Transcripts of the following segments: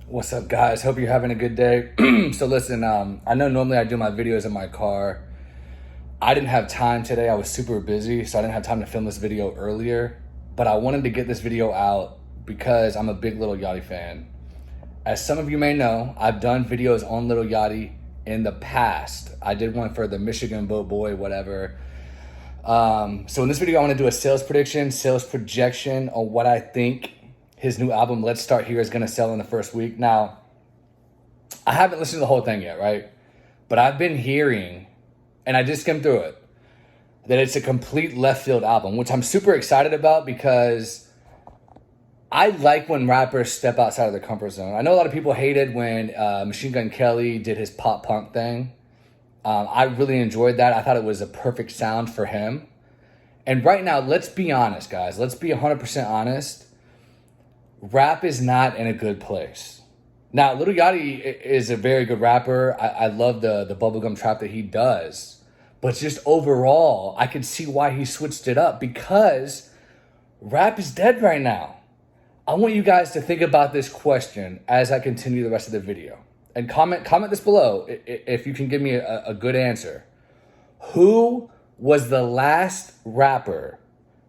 What's up, guys? Hope you're having a good day. So listen, I know normally I do my videos in my car. I didn't have time today. I was super busy, so I didn't have time to film this video earlier. But I wanted to get this video out because I'm a big Lil Yachty fan. As some of you may know, I've done videos on Lil Yachty in the past. I did one for the Michigan Boat Boy, whatever. So in this video, I want to do a sales prediction, sales projection on what I think his new album, Let's Start Here, is going to sell in the first week. Now, I haven't listened to the whole thing yet, right? But I've been hearing, and I just skimmed through it, that it's a complete left field album, which I'm super excited about because I like when rappers step outside of their comfort zone. I know a lot of people hated when Machine Gun Kelly did his pop punk thing. I really enjoyed that. I thought it was a perfect sound for him. And right now, let's be honest, guys. Let's be 100% honest. Rap is not in a good place. Now, Lil Yachty is a very good rapper. I love the bubblegum trap that he does. But just overall, I can see why he switched it up because rap is dead right now. I want you guys to think about this question as I continue the rest of the video. And comment this below if you can give me a good answer. Who was the last rapper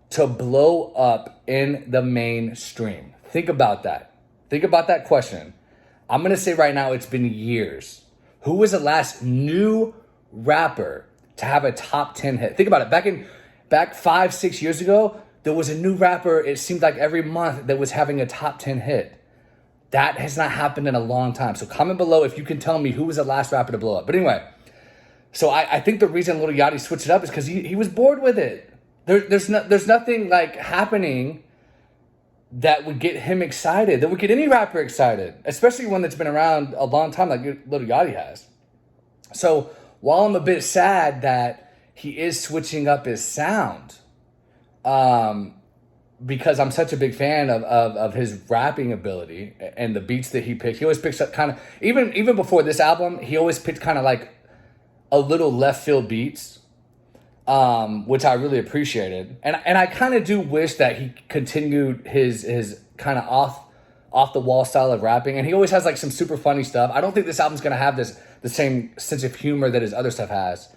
to blow up in the mainstream? Think about that. Think about that question. I'm going to say right now it's been years. Who was the last new rapper to have a top 10 hit? Think about it. Back 5-6 years ago, there was a new rapper, it seemed like every month, that was having a top 10 hit. That has not happened in a long time. So comment below if you can tell me who was the last rapper to blow up. But anyway, so I think the reason Lil Yachty switched it up is because he was bored with it. There's nothing like happening that would get him excited, that would get any rapper excited, especially one that's been around a long time like Lil Yachty has. So while I'm a bit sad that he is switching up his sound, because I'm such a big fan of his rapping ability and the beats that he picks. He always picks up kind of, even before this album, he always picked kind of like a little left field beats, which I really appreciated. And I kind of do wish that he continued his kind of off the wall style of rapping. And he always has like some super funny stuff. I don't think this album's gonna have the same sense of humor that his other stuff has.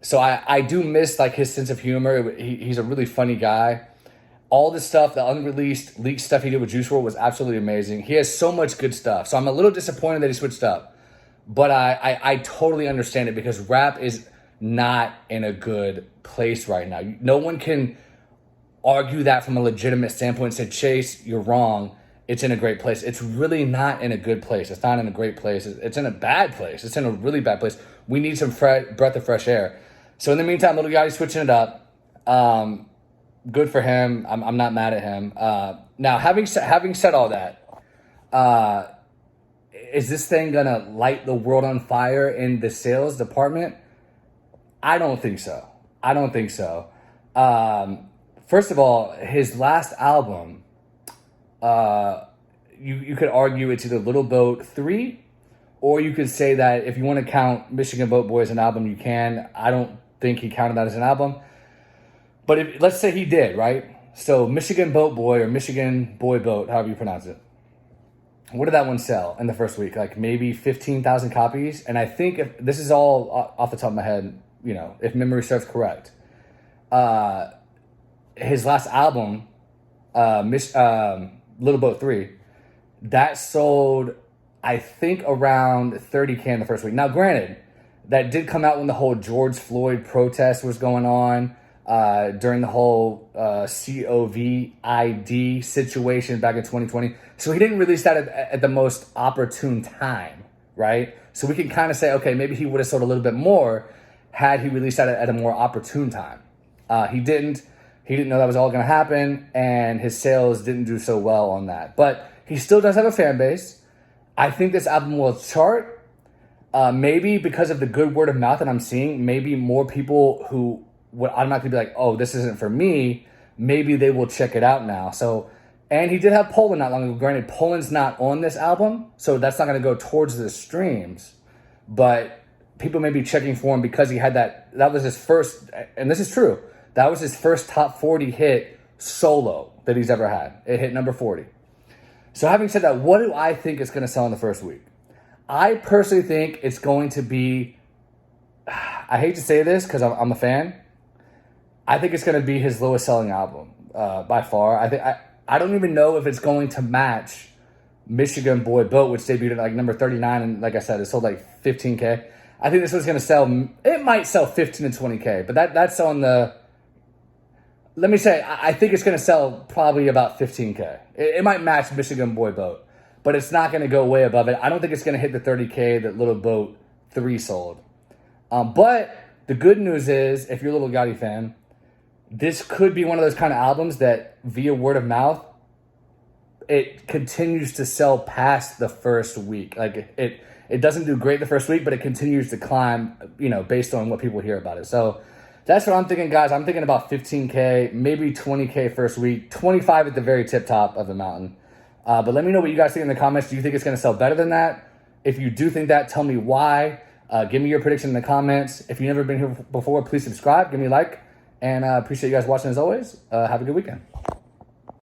So I do miss like his sense of humor. He's a really funny guy. All the stuff, the unreleased leaked stuff he did with Juice WRLD was absolutely amazing. He has so much good stuff. So I'm a little disappointed that he switched up. But I totally understand it because rap is not in a good place right now. No one can argue that from a legitimate standpoint and say, Chase, you're wrong. It's in a great place. It's really not in a good place. It's not in a great place. It's in a bad place. It's in a really bad place. We need some breath of fresh air. So in the meantime, Lil Yachty switching it up. Good for him. I'm not mad at him. Now, having said all that, is this thing gonna light the world on fire in the sales department? I don't think so. I don't think so. First of all, his last album, you could argue it's either Little Boat 3, or you could say that if you want to count Michigan Boat Boy as an album, you can. I don't think he counted that as an album. But let's say he did, right? So Michigan Boat Boy or Michigan Boy Boat, however you pronounce it. What did that one sell in the first week? Like maybe 15,000 copies. And I think if this is all off the top of my head, you know, if memory serves correct, his last album, Little Boat 3, that sold, I think, around 30K in the first week. Now, granted, that did come out when the whole George Floyd protest was going on, during the whole COVID situation back in 2020. So he didn't release that at the most opportune time, right? So we can kind of say, okay, maybe he would have sold a little bit more had he released that at a more opportune time. He didn't. He didn't know that was all going to happen, and his sales didn't do so well on that. But he still does have a fan base. I think this album will chart. Maybe because of the good word of mouth that I'm seeing, maybe more people who would automatically be like, oh, this isn't for me, maybe they will check it out now. So, and he did have Poland not long ago. Granted, Poland's not on this album, so that's not going to go towards the streams. But people may be checking for him because he had that was his first, and this is true, that was his first top 40 hit solo that he's ever had. It hit number 40. So having said that, what do I think it's going to sell in the first week? I personally think it's going to be, I hate to say this because I'm a fan. I think it's going to be his lowest selling album by far. I don't even know if it's going to match Michigan Boy Boat, which debuted at like number 39. And like I said, it sold like 15K. I think this one's going to sell, it might sell 15 to 20K, but that's on the, let me say, I think it's going to sell probably about 15K. It might match Michigan Boy Boat, but it's not going to go way above it. I don't think it's going to hit the 30K that Little Boat 3 sold. But the good news is, if you're a Lil Yachty fan, this could be one of those kind of albums that via word of mouth, it continues to sell past the first week. Like it doesn't do great the first week, but it continues to climb, based on what people hear about it. So that's what I'm thinking, guys. I'm thinking about 15K, maybe 20K first week, 25 at the very tip top of the mountain. But let me know what you guys think in the comments. Do you think it's going to sell better than that? If you do think that, tell me why. Give me your prediction in the comments. If you've never been here before, please subscribe, give me a like, and appreciate you guys watching as always. Have a good weekend.